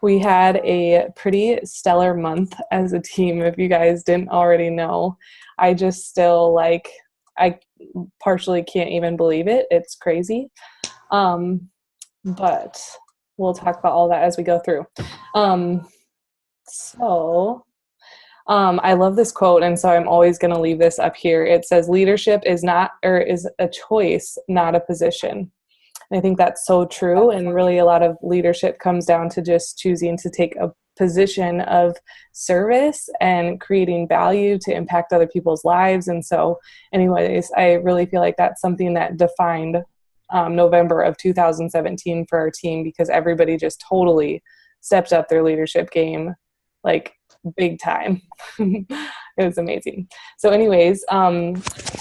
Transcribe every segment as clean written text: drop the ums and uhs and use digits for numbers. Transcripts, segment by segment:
We had a pretty stellar month as a team, if you guys didn't already know. I just still I partially can't even believe it. It's crazy. Um, but we'll talk about all that as we go through. Um, so I love this quote, and so I'm always going to leave this up here. It says, "Leadership is not, or is a choice, not a position." And I think that's so true. And really, a lot of leadership comes down to just choosing to take a position of service and creating value to impact other people's lives. And so, anyways, I really feel like that's something that defined November of 2017 for our team, because everybody just totally stepped up their leadership game, like big time. It was amazing. So anyways, I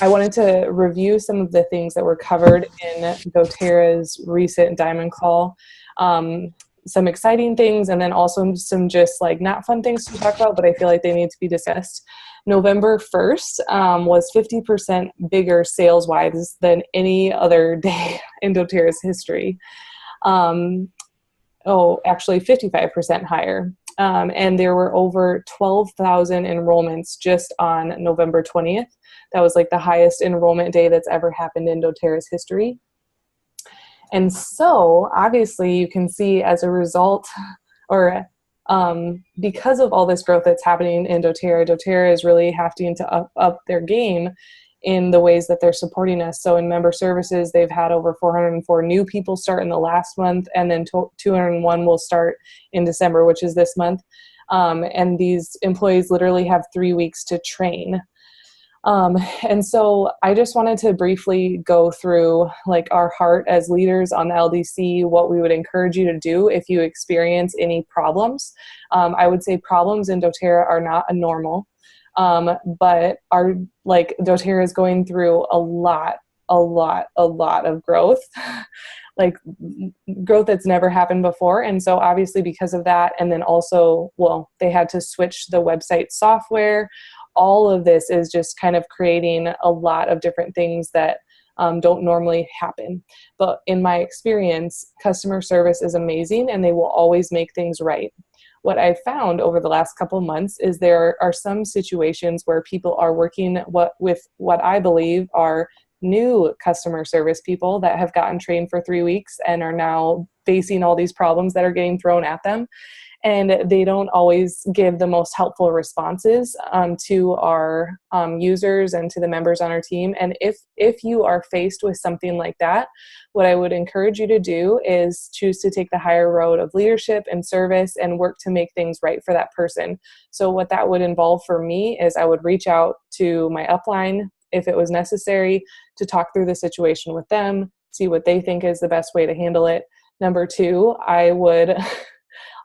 wanted to review some of the things that were covered in doTERRA's recent Diamond Call. Some exciting things, and then also some just like not fun things to talk about, but I feel like they need to be discussed. November 1st was 50% bigger sales-wise than any other day in doTERRA's history. Actually 55% higher. And there were over 12,000 enrollments just on November 20th. That was like the highest enrollment day that's ever happened in doTERRA's history. And so obviously you can see as a result, or because of all this growth that's happening in doTERRA is really having to up their game in the ways that they're supporting us. So in member services, they've had over 404 new people start in the last month, and then 201 will start in December, which is this month. And these employees literally have 3 weeks to train. And so I just wanted to briefly go through like our heart as leaders on the LDC, what we would encourage you to do if you experience any problems. I would say problems in doTERRA are not a normal. But our like doTERRA is going through a lot of growth, like growth that's never happened before. And so obviously because of that, and then also, well, they had to switch the website software. All of this is just kind of creating a lot of different things that don't normally happen. But in my experience, customer service is amazing, and they will always make things right. What I've found over the last couple of months is there are some situations where people are working with what I believe are new customer service people that have gotten trained for 3 weeks and are now facing all these problems that are getting thrown at them. And they don't always give the most helpful responses to our users and to the members on our team. And if you are faced with something like that, what I would encourage you to do is choose to take the higher road of leadership and service and work to make things right for that person. So what that would involve for me is I would reach out to my upline if it was necessary to talk through the situation with them, see what they think is the best way to handle it. Number two, I would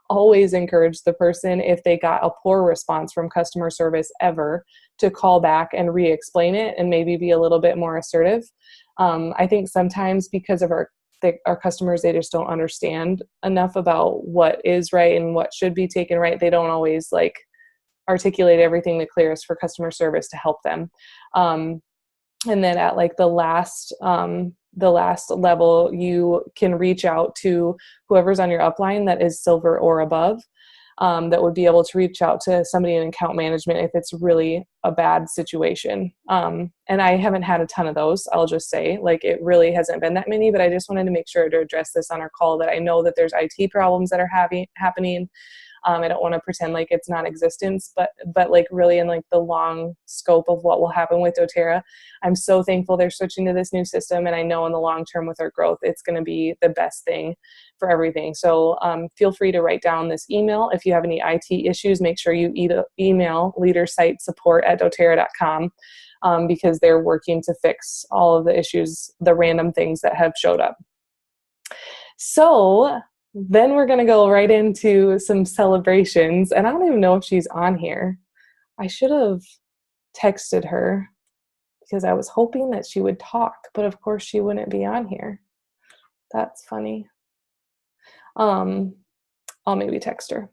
always encourage the person, if they got a poor response from customer service ever, to call back and re-explain it and maybe be a little bit more assertive. I think sometimes because of our customers, they just don't understand enough about what is right and what should be taken right. They don't always like articulate everything the clearest for customer service to help them. And then at like the last level, you can reach out to whoever's on your upline that is silver or above, that would be able to reach out to somebody in account management if it's really a bad situation. And I haven't had a ton of those, I'll just say, like it really hasn't been that many, but I just wanted to make sure to address this on our call, that I know that there's IT problems that are happening. I don't want to pretend like it's non-existence, but like really in like the long scope of what will happen with doTERRA, I'm so thankful they're switching to this new system. And I know in the long term with our growth, it's going to be the best thing for everything. So feel free to write down this email. If you have any IT issues, make sure you email leadersitesupport@doterra.com, because they're working to fix all of the issues, the random things that have showed up. So then we're going to go right into some celebrations. And I don't even know if she's on here. I should have texted her because I was hoping that she would talk, but of course she wouldn't be on here. That's funny. I'll maybe text her.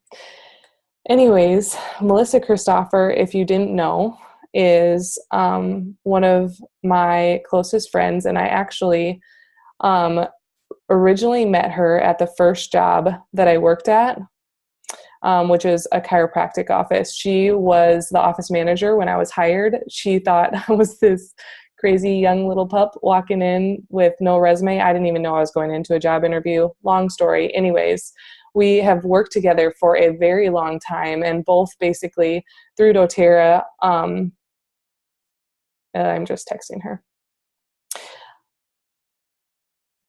Anyways, Melissa Christopher, if you didn't know, is one of my closest friends. And I actually originally met her at the first job that I worked at. which is a chiropractic office. She was the office manager when I was hired. She thought I was this crazy young little pup walking in with no resume. I didn't even know I was going into a job interview. Long story. Anyways, we have worked together for a very long time, and both basically through doTERRA. I'm just texting her.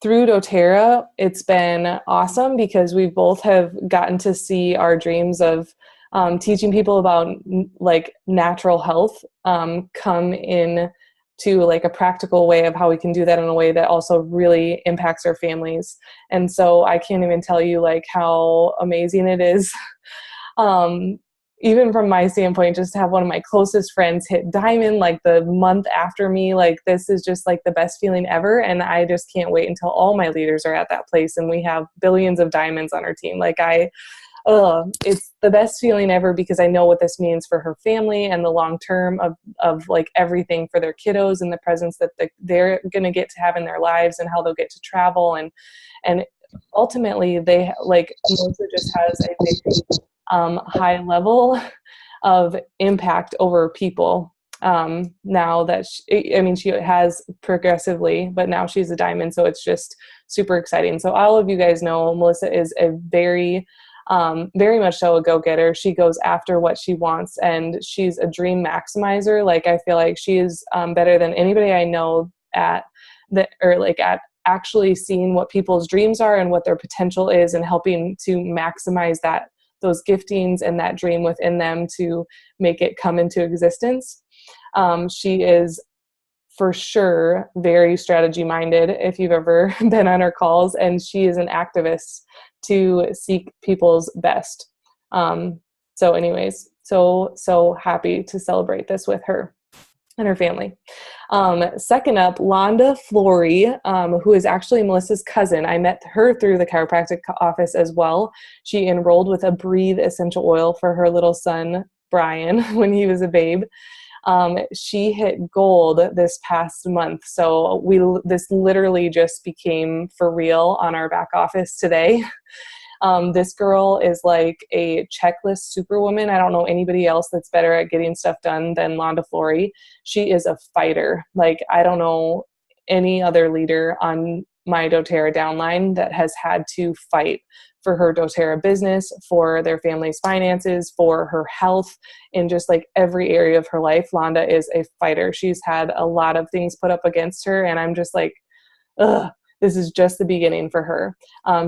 Through doTERRA, it's been awesome because we both have gotten to see our dreams of teaching people about like natural health come in to like a practical way of how we can do that in a way that also really impacts our families. And so I can't even tell you like how amazing it is. Even from my standpoint, just to have one of my closest friends hit diamond like the month after me, like this is just like the best feeling ever. And I just can't wait until all my leaders are at that place and we have billions of diamonds on our team. Like it's the best feeling ever because I know what this means for her family and the long term of like everything for their kiddos and the presence that they're going to get to have in their lives and how they'll get to travel. And ultimately they like Melissa just has a very high level of impact over people. Now that she has progressively, but now she's a diamond. So it's just super exciting. So all of you guys know Melissa is a very much so a go-getter. She goes after what she wants and she's a dream maximizer. Like I feel like she is better than anybody I know at actually seeing what people's dreams are and what their potential is and helping to maximize those giftings and that dream within them to make it come into existence. She is for sure very strategy minded if you've ever been on her calls, and she is an activist to seek people's best. So anyways, so happy to celebrate this with her and her family. Second up, Londa Flory, who is actually Melissa's cousin. I met her through the chiropractic office as well. She enrolled with a Breathe essential oil for her little son, Brian, when he was a babe. She hit gold this past month. So this literally just became for real on our back office today. This girl is like a checklist superwoman. I don't know anybody else that's better at getting stuff done than Londa Flory. She is a fighter. Like I don't know any other leader on my doTERRA downline that has had to fight for her doTERRA business, for their family's finances, for her health, in just like every area of her life. Londa is a fighter. She's had a lot of things put up against her, and I'm just like, ugh. This is just the beginning for her.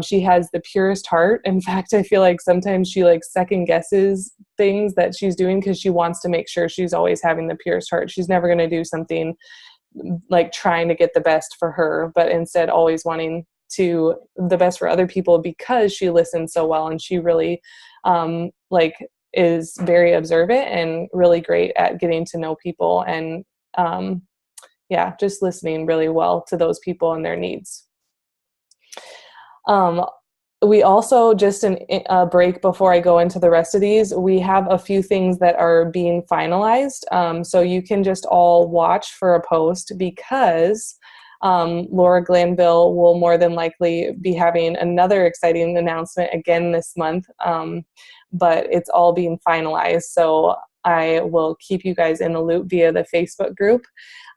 She has the purest heart. In fact, I feel like sometimes she like second guesses things that she's doing because she wants to make sure she's always having the purest heart. She's never going to do something like trying to get the best for her, but instead always wanting to the best for other people because she listens so well, and she really is very observant and really great at getting to know people and just listening really well to those people and their needs. We also, just a break before I go into the rest of these, we have a few things that are being finalized. So you can just all watch for a post because Laura Glanville will more than likely be having another exciting announcement again this month, but it's all being finalized. So I will keep you guys in the loop via the Facebook group.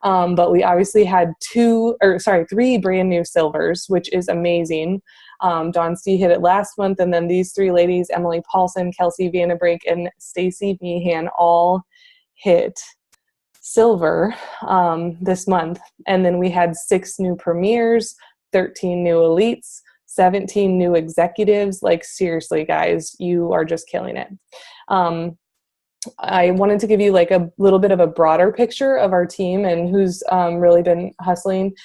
But we obviously had 3 brand new silvers, which is amazing. Dawn C hit it last month, and then these 3 ladies, Emily Paulson, Kelsey Vandenbrink, and Stacy Meehan, all hit silver this month. And then we had 6 new premiers, 13 new elites, 17 new executives. Like seriously, guys, you are just killing it. I wanted to give you like a little bit of a broader picture of our team and who's really been hustling.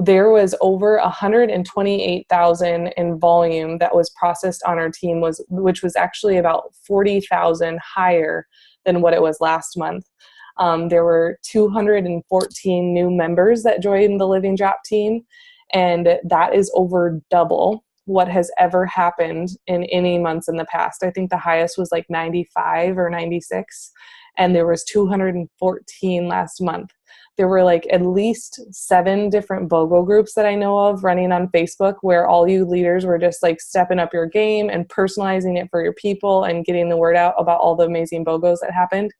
There was over 128,000 in volume that was processed on our team, which was actually about 40,000 higher than what it was last month. There were 214 new members that joined the Living Drop team, and that is over double what has ever happened in any months in the past. I think the highest was like 95 or 96, and there was 214 last month. there were like at least 7 different BOGO groups that I know of running on Facebook, where all you leaders were just like stepping up your game and personalizing it for your people and getting the word out about all the amazing BOGOs that happened.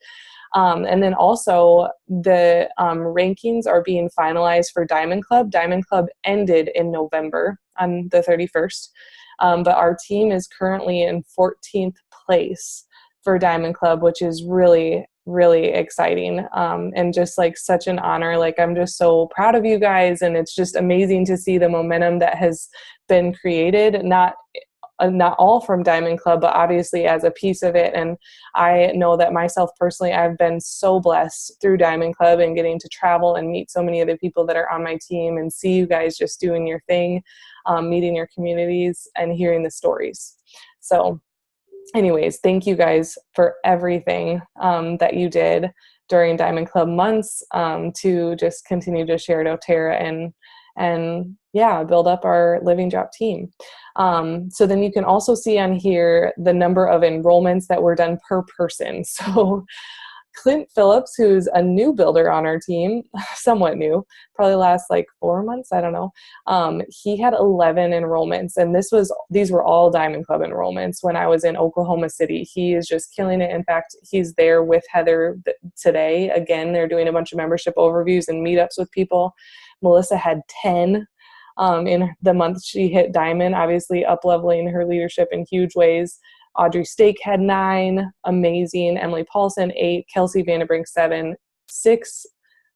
And then also the rankings are being finalized for Diamond Club. Diamond Club ended in November on the 31st. But our team is currently in 14th place for Diamond Club, which is really, really exciting. And just like such an honor. Like, I'm just so proud of you guys. And it's just amazing to see the momentum that has been created, not all from Diamond Club, but obviously as a piece of it. And I know that myself personally, I've been so blessed through Diamond Club and getting to travel and meet so many of the people that are on my team and see you guys just doing your thing, meeting your communities and hearing the stories. So anyways, thank you guys for everything that you did during Diamond Club months to just continue to share doTERRA and yeah, build up our Living Drop team. So then you can also see on here the number of enrollments that were done per person. So Clint Phillips, who's a new builder on our team, somewhat new, probably last like 4 months, I don't know. He had 11 enrollments, and these were all Diamond Club enrollments when I was in Oklahoma City. He is just killing it. In fact, he's there with Heather today. Again, they're doing a bunch of membership overviews and meetups with people. Melissa had 10 in the month she hit Diamond, obviously up-leveling her leadership in huge ways. Audrey Stake had 9, amazing. Emily Paulson, 8, Kelsey Vanderbrink, 7, 6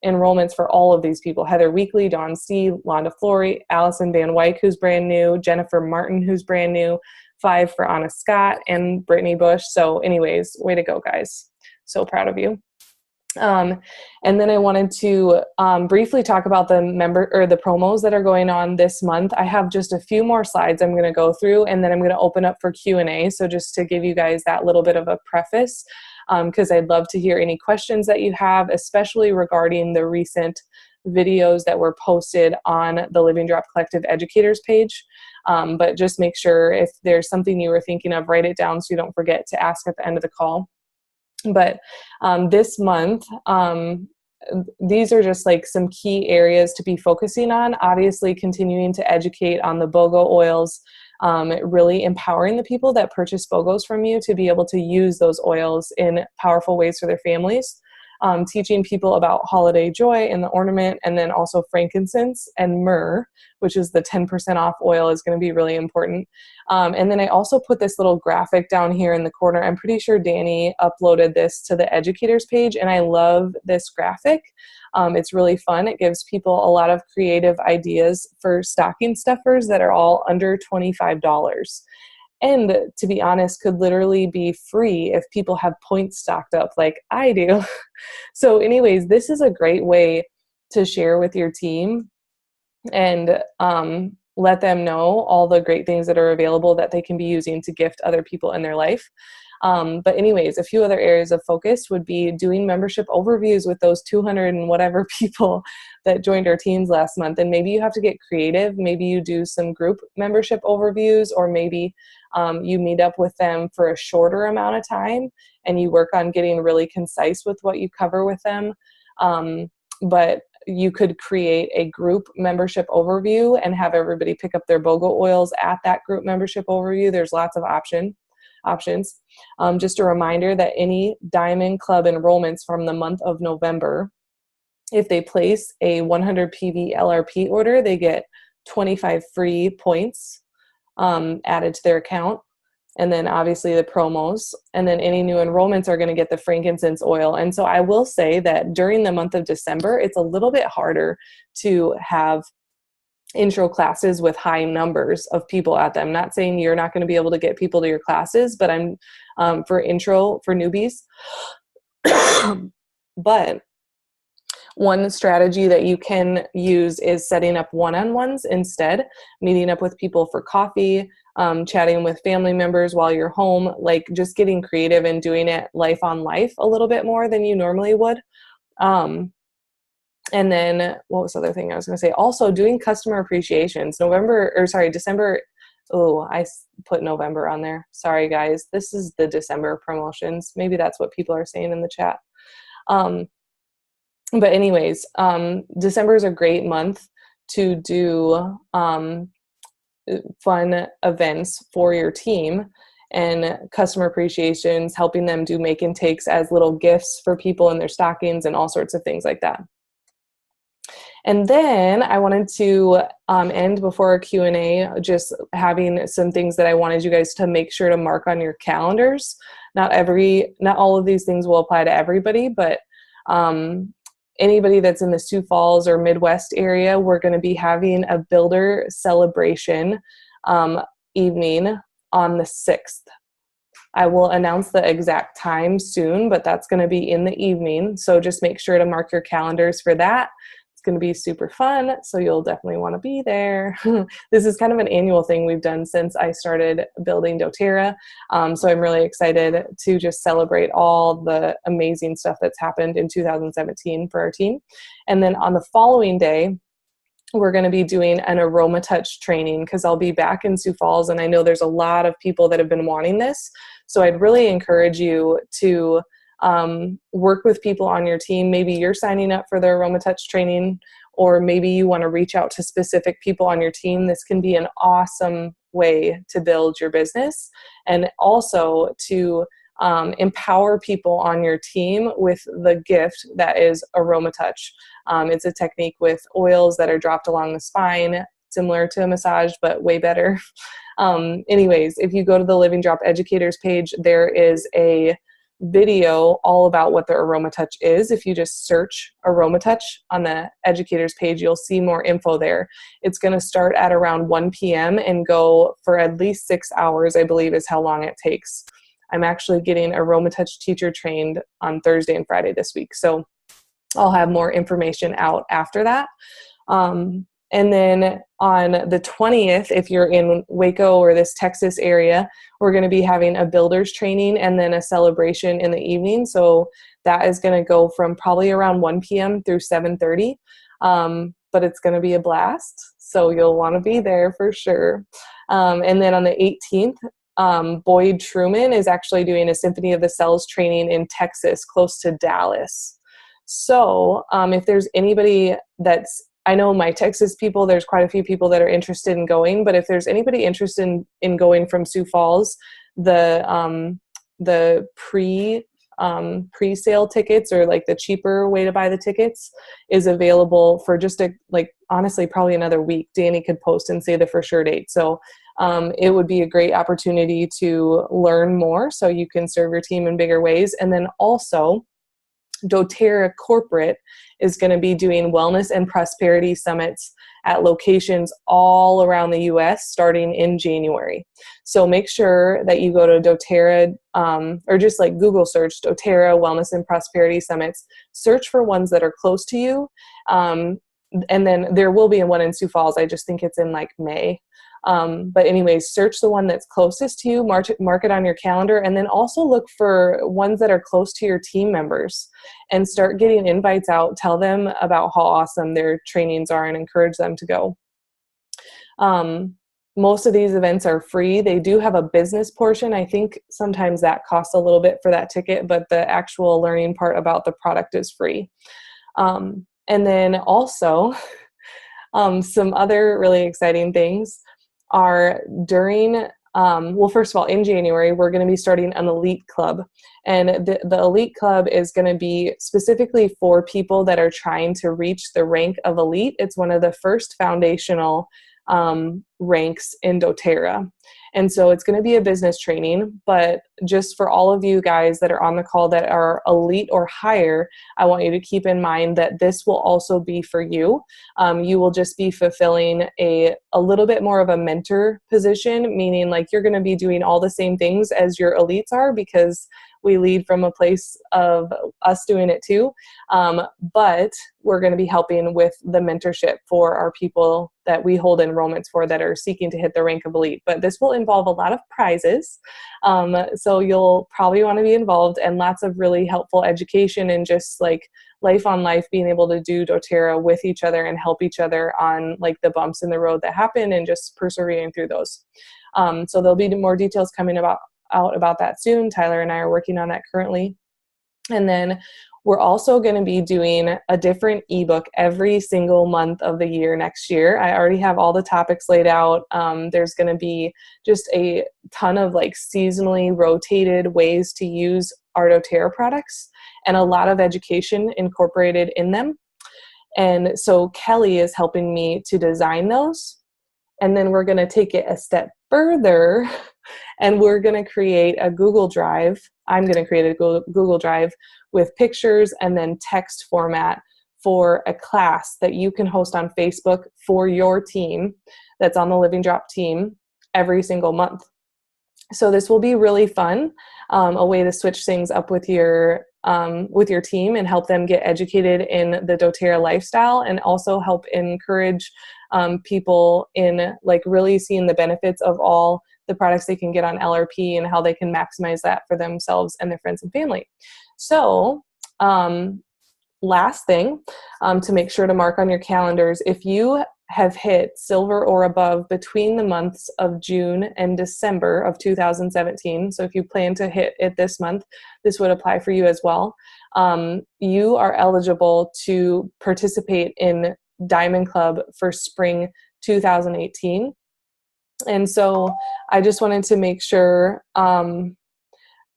enrollments for all of these people. Heather Weekly, Dawn C, Londa Flory, Allison Van Wyk, who's brand new, Jennifer Martin, who's brand new, 5 for Anna Scott, and Brittany Bush. So anyways, way to go, guys. So proud of you. And then I wanted to briefly talk about the promos that are going on this month. I have just a few more slides I'm going to go through, and then I'm going to open up for Q&A. So just to give you guys that little bit of a preface, because I'd love to hear any questions that you have, especially regarding the recent videos that were posted on the Living Drop Collective Educators page. But just make sure if there's something you were thinking of, write it down so you don't forget to ask at the end of the call. But this month, these are just like some key areas to be focusing on. Obviously, continuing to educate on the BOGO oils, really empowering the people that purchase BOGOs from you to be able to use those oils in powerful ways for their families. Teaching people about holiday joy and the ornament, and then also frankincense and myrrh, which is the 10% off oil, is going to be really important. And then I also put this little graphic down here in the corner. I'm pretty sure Danny uploaded this to the educators page, and I love this graphic. It's really fun. It gives people a lot of creative ideas for stocking stuffers that are all under $25. And to be honest, could literally be free if people have points stocked up like I do. So anyways, this is a great way to share with your team and let them know all the great things that are available that they can be using to gift other people in their life. But anyways, a few other areas of focus would be doing membership overviews with those 200 and whatever people that joined our teams last month. And maybe you have to get creative. Maybe you do some group membership overviews, or maybe you meet up with them for a shorter amount of time and you work on getting really concise with what you cover with them. But you could create a group membership overview and have everybody pick up their BOGO oils at that group membership overview. There's lots of options. Just a reminder that any Diamond Club enrollments from the month of November, if they place a 100 PV LRP order, they get 25 free points added to their account. And then obviously the promos, and then any new enrollments are going to get the frankincense oil. And so I will say that during the month of December, it's a little bit harder to have intro classes with high numbers of people at them. Not saying you're not going to be able to get people to your classes, but I'm for intro for newbies. But one strategy that you can use is setting up one-on-ones instead, meeting up with people for coffee, chatting with family members while you're home, like just getting creative and doing it life on life a little bit more than you normally would. And then what was the other thing I was going to say? Also doing customer appreciations. December. Oh, I put November on there. Sorry, guys. This is the December promotions. Maybe that's what people are saying in the chat. But anyways, December is a great month to do fun events for your team and customer appreciations, helping them do make and takes as little gifts for people in their stockings and all sorts of things like that. And then I wanted to end before our Q&A just having some things that I wanted you guys to make sure to mark on your calendars. Not all of these things will apply to everybody, but anybody that's in the Sioux Falls or Midwest area, we're going to be having a builder celebration evening on the 6th. I will announce the exact time soon, but that's going to be in the evening. So just make sure to mark your calendars for that. It's going to be super fun, so you'll definitely want to be there. This is kind of an annual thing we've done since I started building doTERRA. So I'm really excited to just celebrate all the amazing stuff that's happened in 2017 for our team. And then on the following day, we're going to be doing an AromaTouch training because I'll be back in Sioux Falls, and I know there's a lot of people that have been wanting this. So I'd really encourage you to work with people on your team. Maybe you're signing up for the AromaTouch training, or maybe you want to reach out to specific people on your team. This can be an awesome way to build your business and also to empower people on your team with the gift that is AromaTouch. It's a technique with oils that are dropped along the spine, similar to a massage, but way better. Anyways, if you go to the Living Drop Educators page, there is a video all about what the AromaTouch is. If you just search AromaTouch on the educators page, you'll see more info there. It's going to start at around 1 p.m. and go for at least 6 hours, I believe is how long it takes. I'm actually getting AromaTouch teacher trained on Thursday and Friday this week. So I'll have more information out after that. And then on the 20th, if you're in Waco or this Texas area, we're going to be having a builders training and then a celebration in the evening. So that is going to go from probably around 1 p.m. through 7:30. But it's going to be a blast. So you'll want to be there for sure. And then on the 18th, Boyd Truman is actually doing a Symphony of the Cells training in Texas, close to Dallas. So if there's anybody I know my Texas people, there's quite a few people that are interested in going, but if there's anybody interested in going from Sioux Falls, the pre-sale tickets, or like the cheaper way to buy the tickets, is available for just honestly, probably another week. Danny could post and say the for sure date. So it would be a great opportunity to learn more so you can serve your team in bigger ways. And then also, doTERRA Corporate is going to be doing wellness and prosperity summits at locations all around the U.S. starting in January. So make sure that you go to doTERRA or just Google search doTERRA Wellness and Prosperity Summits. Search for ones that are close to you. And then there will be one in Sioux Falls. I just think it's in May. But anyways, search the one that's closest to you, mark it on your calendar, and then also look for ones that are close to your team members and start getting invites out. Tell them about how awesome their trainings are and encourage them to go. Most of these events are free. They do have a business portion. I think sometimes that costs a little bit for that ticket, but the actual learning part about the product is free. And then also some other really exciting things are during, first of all, in January, we're going to be starting an elite club. And the elite club is going to be specifically for people that are trying to reach the rank of elite. It's one of the first foundational ranks in doTERRA. And so it's going to be a business training, but just for all of you guys that are on the call that are elite or higher, I want you to keep in mind that this will also be for you. You will just be fulfilling a little bit more of a mentor position, meaning you're going to be doing all the same things as your elites are, because we lead from a place of us doing it too. But we're going to be helping with the mentorship for our people that we hold enrollments for that are seeking to hit the rank of elite. But this will involve a lot of prizes. So you'll probably want to be involved, and lots of really helpful education and just life on life, being able to do doTERRA with each other and help each other on the bumps in the road that happen and just persevering through those. So there'll be more details coming out about that soon. Tyler and I are working on that currently. And then we're also going to be doing a different ebook every single month of the year next year. I already have all the topics laid out. There's going to be just a ton of like seasonally rotated ways to use our doTERRA products and a lot of education incorporated in them. And so Kelly is helping me to design those. And then we're going to take it a step further and we're going to create a Google Drive. I'm going to create a Google Drive with pictures and then text format for a class that you can host on Facebook for your team that's on the Living Drop team every single month. So this will be really fun, a way to switch things up with your team and help them get educated in the doTERRA lifestyle, and also help encourage people in like really seeing the benefits of all the products they can get on LRP and how they can maximize that for themselves and their friends and family. So last thing, to make sure to mark on your calendars, if you have hit silver or above between the months of June and December of 2017, so if you plan to hit it this month, this would apply for you as well, you are eligible to participate in Diamond Club for spring 2018. And so I just wanted to make sure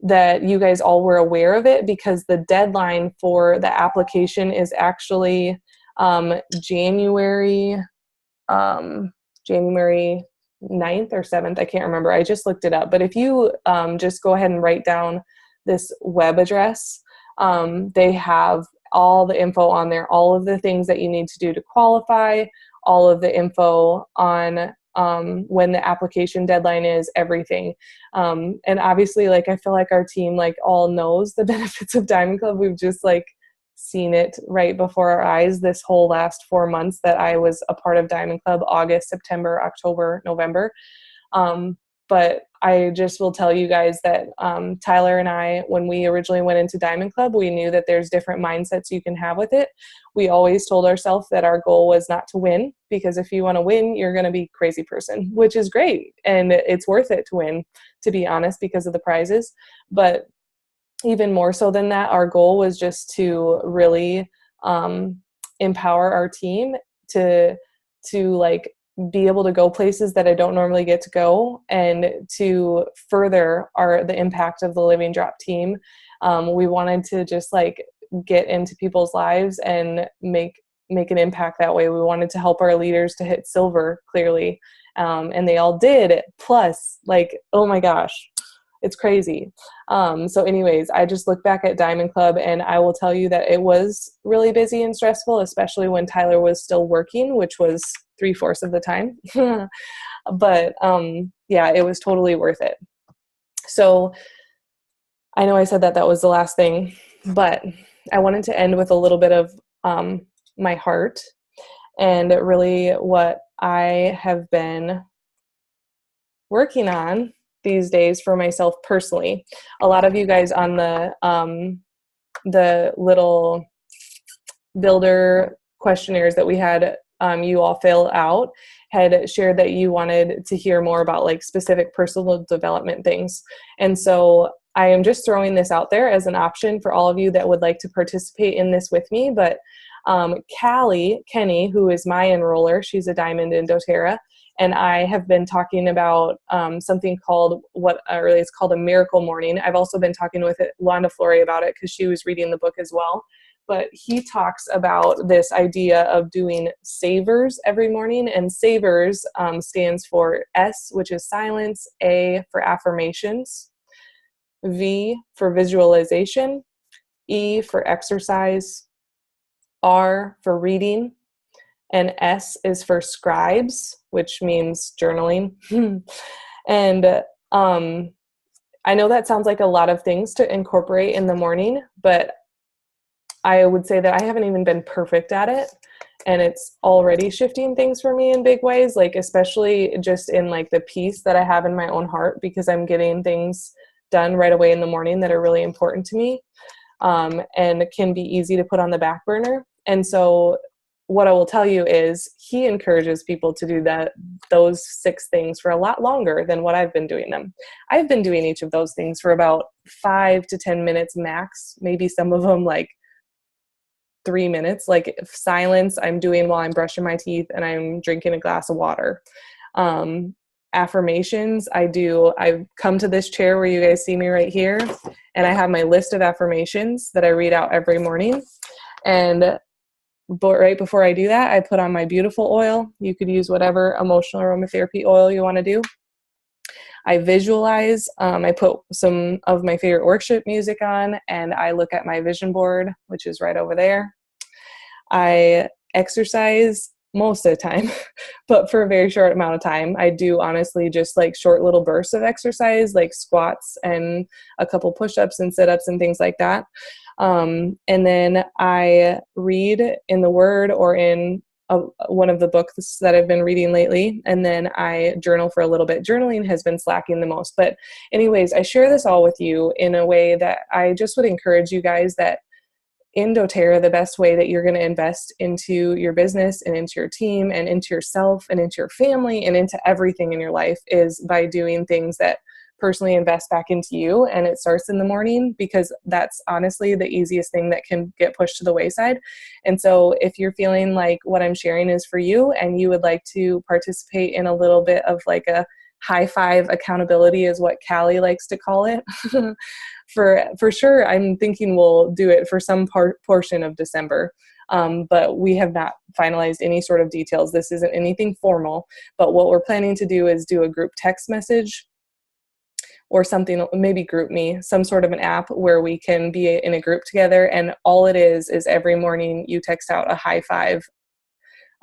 that you guys all were aware of it, because the deadline for the application is actually January 9th or 7th. I can't remember. I just looked it up. But if you just go ahead and write down this web address, they have all the info on there, all of the things that you need to do to qualify, all of the info on when the application deadline is, everything. And obviously, like, I feel like our team like all knows the benefits of Diamond Club. We've just like seen it right before our eyes this whole last 4 months that I was a part of Diamond Club: August, September, October, November. But I just will tell you guys that Tyler and I, when we originally went into Diamond Club, we knew that there's different mindsets you can have with it. We always told ourselves that our goal was not to win, because if you want to win, you're going to be a crazy person, which is great. And it's worth it to win, to be honest, because of the prizes. But even more so than that, our goal was just to really empower our team to like be able to go places that I don't normally get to go, and to further the impact of the Living Drop team. We wanted to just like get into people's lives and make an impact that way. We wanted to help our leaders to hit silver, clearly. And they all did. Plus, like, oh my gosh, it's crazy. So anyways, I just look back at Diamond Club and I will tell you that it was really busy and stressful, especially when Tyler was still working, which was 3/4 of the time. But yeah, it was totally worth it. So I know I said that was the last thing, but I wanted to end with a little bit of my heart and really what I have been working on these days for myself personally. A lot of you guys on the little builder questionnaires that we had you all fill out had shared that you wanted to hear more about like specific personal development things. And so I am just throwing this out there as an option for all of you that would like to participate in this with me. But Kenny, who is my enroller, she's a diamond in doTERRA, and I have been talking about something called it's called a miracle morning. I've also been talking with Wanda Flory about it because she was reading the book as well. But he talks about this idea of doing savers every morning, and savers stands for S, which is silence, A for affirmations, V for visualization, E for exercise, R for reading, and S is for scribes, which means journaling. And I know that sounds like a lot of things to incorporate in the morning, but I would say that I haven't even been perfect at it, and it's already shifting things for me in big ways, like especially just in like the peace that I have in my own heart, because I'm getting things done right away in the morning that are really important to me, and can be easy to put on the back burner. And so what I will tell you is he encourages people to do those 6 things for a lot longer than what I've been doing them. I've been doing each of those things for about 5 to 10 minutes max, maybe some of them like 3 minutes, like silence I'm doing while I'm brushing my teeth and I'm drinking a glass of water. Affirmations I've come to this chair where you guys see me right here, and I have my list of affirmations that I read out every morning. And but right before I do that, I put on my beautiful oil. You could use whatever emotional aromatherapy oil you want to do. I visualize. I put some of my favorite worship music on, and I look at my vision board, which is right over there. I exercise most of the time, but for a very short amount of time. I do honestly just like short little bursts of exercise, like squats and a couple push-ups and sit-ups and things like that. And then I read in the Word or in one of the books that I've been reading lately, and then I journal for a little bit. Journaling has been slacking the most, but anyways, I share this all with you in a way that I just would encourage you guys that in doTERRA, the best way that you're going to invest into your business and into your team and into yourself and into your family and into everything in your life is by doing things that personally invest back into you. And it starts in the morning, because that's honestly the easiest thing that can get pushed to the wayside. And so if you're feeling like what I'm sharing is for you and you would like to participate in a little bit of like a high five accountability, is what Callie likes to call it, for sure, I'm thinking we'll do it for some portion of December. But we have not finalized any sort of details. This isn't anything formal, but what we're planning to do is do a group text message or something, maybe GroupMe, some sort of an app where we can be in a group together. And all it is every morning you text out a high five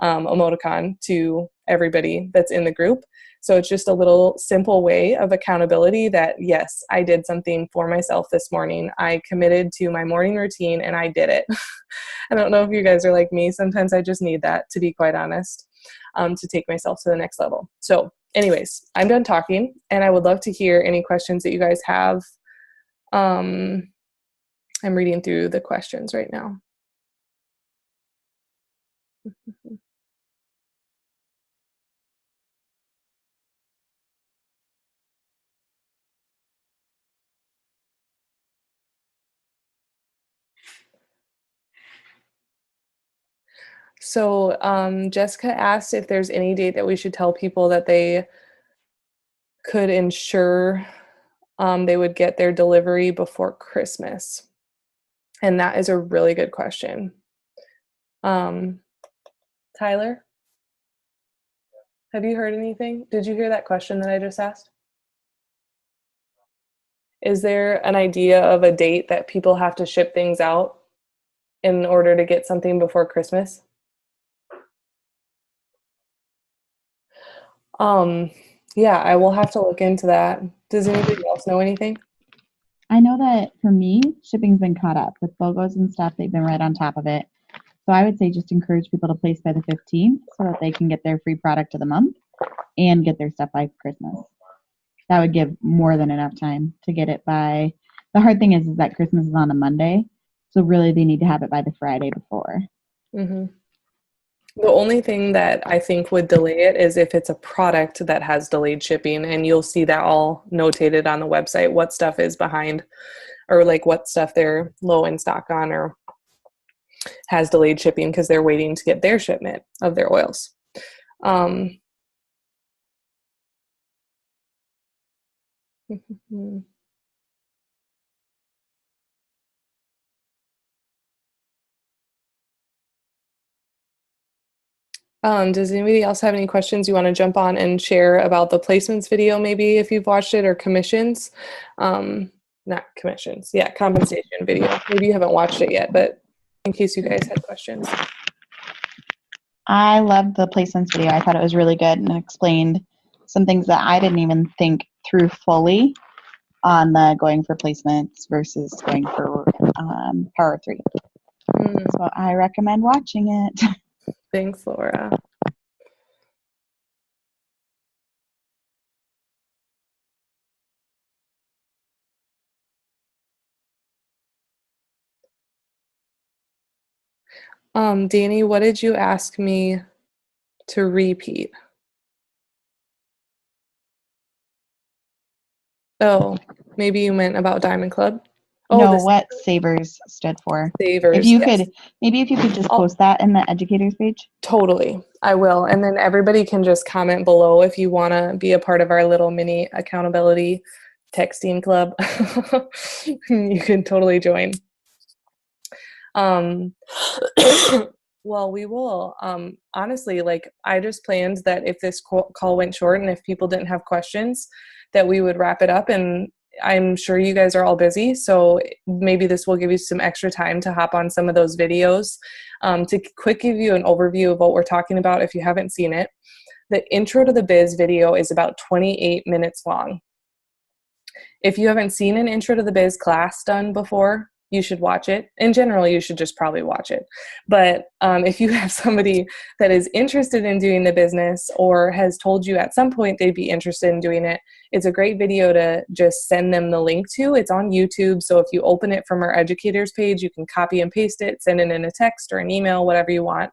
emoticon to everybody that's in the group. So it's just a little simple way of accountability that, yes, I did something for myself this morning. I committed to my morning routine and I did it. I don't know if you guys are like me. Sometimes I just need that, to be quite honest, to take myself to the next level. So anyways, I'm done talking, and I would love to hear any questions that you guys have. I'm reading through the questions right now. So Jessica asked if there's any date that we should tell people that they could ensure they would get their delivery before Christmas. And that is a really good question. Tyler, have you heard anything? Did you hear that question that I just asked? Is there an idea of a date that people have to ship things out in order to get something before Christmas? Um, yeah, I will have to look into that. Does anybody else know anything? I know that for me, shipping's been caught up with BOGOs and stuff. They've been right on top of it. So I would say just encourage people to place by the 15th so that they can get their free product of the month and get their stuff by Christmas. That would give more than enough time to get it by. The hard thing is that Christmas is on a Monday. So really they need to have it by the Friday before. Mm-hmm. The only thing that I think would delay it is if it's a product that has delayed shipping, and you'll see that all notated on the website, what stuff is behind, or like what stuff they're low in stock on or has delayed shipping because they're waiting to get their shipment of their oils. Does anybody else have any questions you want to jump on and share about the placements video, maybe if you've watched it, or commissions? Not commissions, yeah, compensation video. Maybe you haven't watched it yet, but in case you guys had questions. I loved the placements video. I thought it was really good and explained some things that I didn't even think through fully on the going for placements versus going for Power 3. So I recommend watching it. Thanks, Laura. Danny, what did you ask me to repeat? Oh, maybe you meant about Diamond Club. Oh, No, the what Savers stood for. Savers. If you Yes. could, maybe if you could just I'll- post that in the educators page. Totally. I will. And then everybody can just comment below if you want to be a part of our little mini accountability texting club. You can totally join. Well, we will. Honestly, like I just planned that if this call went short and if people didn't have questions, that we would wrap it up. And I'm sure you guys are all busy, so maybe this will give you some extra time to hop on some of those videos. To quick give you an overview of what we're talking about if you haven't seen it. The Intro to the Biz video is about 28 minutes long. If you haven't seen an Intro to the Biz class done before, you should watch it. In general, you should just probably watch it. But if you have somebody that is interested in doing the business or has told you at some point they'd be interested in doing it, it's a great video to just send them the link to. It's on YouTube, so if you open it from our educators page, you can copy and paste it, send it in a text or an email, whatever you want.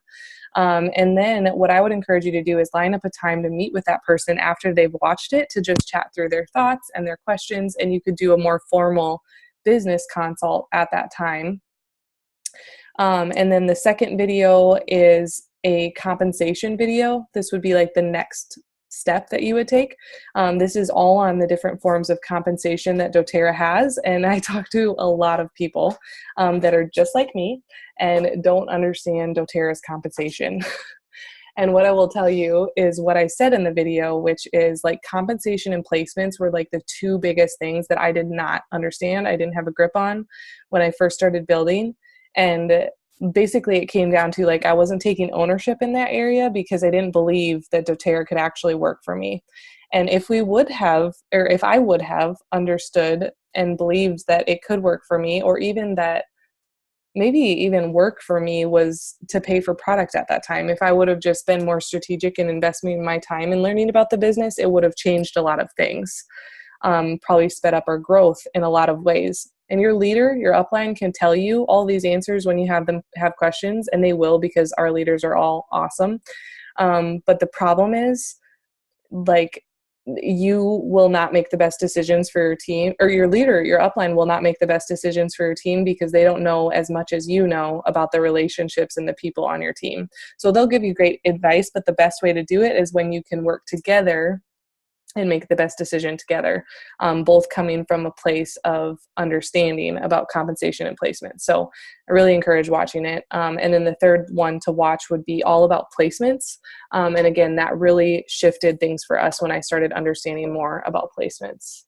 And then what I would encourage you to do is line up a time to meet with that person after they've watched it to just chat through their thoughts and their questions, and you could do a more formal business consult at that time. And then the second video is a compensation video. This would be like the next step that you would take. This is all on the different forms of compensation that doTERRA has. And I talk to a lot of people that are just like me and don't understand doTERRA's compensation. And what I will tell you is what I said in the video, which is like compensation and placements were like the two biggest things that I did not understand. I didn't have a grip on when I first started building. And basically it came down to like I wasn't taking ownership in that area because I didn't believe that doTERRA could actually work for me. And if we would have, or if I would have understood and believed that it could work for me, or even that maybe even work for me was to pay for product at that time. If I would have just been more strategic in investing my time and learning about the business, it would have changed a lot of things. Probably sped up our growth in a lot of ways. And your leader, your upline can tell you all these answers when you have questions, and they will because our leaders are all awesome. But the problem is, like, you will not make the best decisions for your team, or your leader, your upline will not make the best decisions for your team because they don't know as much as you know about the relationships and the people on your team. So they'll give you great advice, but the best way to do it is when you can work together and make the best decision together, both coming from a place of understanding about compensation and placement. So I really encourage watching it. And then the third one to watch would be all about placements. And again, that really shifted things for us when I started understanding more about placements.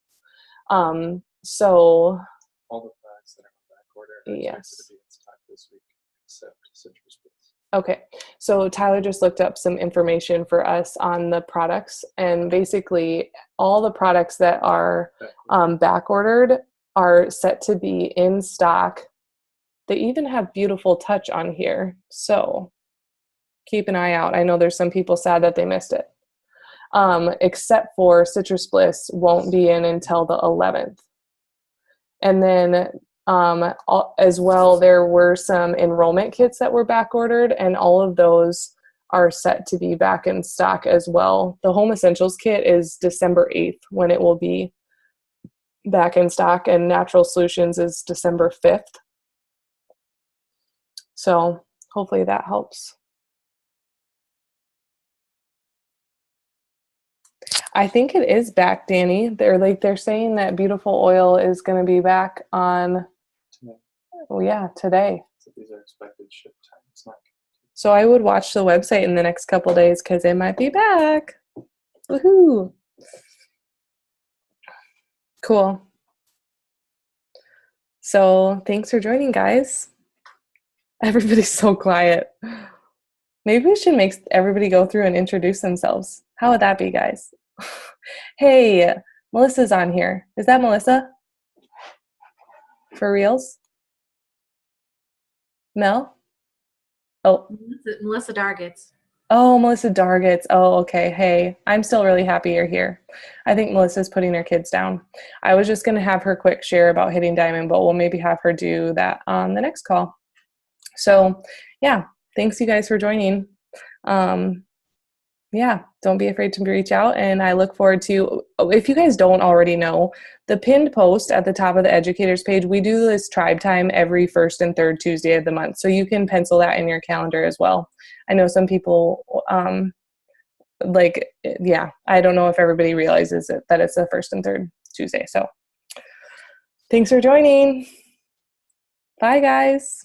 So all the products that are on back order are expected to be in stock this week, except Citrus Bliss. Okay, so Tyler just looked up some information for us on the products, and basically all the products that are back ordered are set to be in stock. They even have beautiful touch on here, so keep an eye out. I know there's some people sad that they missed it. Except for Citrus Bliss won't be in until the 11th. And then as well, there were some enrollment kits that were back ordered, and all of those are set to be back in stock as well. The Home Essentials kit is December 8th when it will be back in stock, and Natural Solutions is December 5th. So hopefully that helps. I think it is back, Danny. They're saying that Beautiful Oil is going to be back on Today. Oh yeah, today. So these are expected ship times. So I would watch the website in the next couple days because it might be back. Woohoo! Cool. So thanks for joining, guys. Everybody's so quiet. Maybe we should make everybody go through and introduce themselves. How would that be, guys? Hey, Melissa's on here. Is that Melissa? For reals? Mel? Oh. Melissa Dargits. Oh, Melissa Dargits. Oh, okay. Hey, I'm still really happy you're here. I think Melissa's putting her kids down. I was just going to have her quick share about hitting diamond, but we'll maybe have her do that on the next call. So, yeah, thanks you guys for joining. Yeah, don't be afraid to reach out. And I look forward to, if you guys don't already know, the pinned post at the top of the educators page, we do this tribe time every first and third Tuesday of the month. So you can pencil that in your calendar as well. I know some people, I don't know if everybody realizes that it's the first and third Tuesday. So thanks for joining. Bye, guys.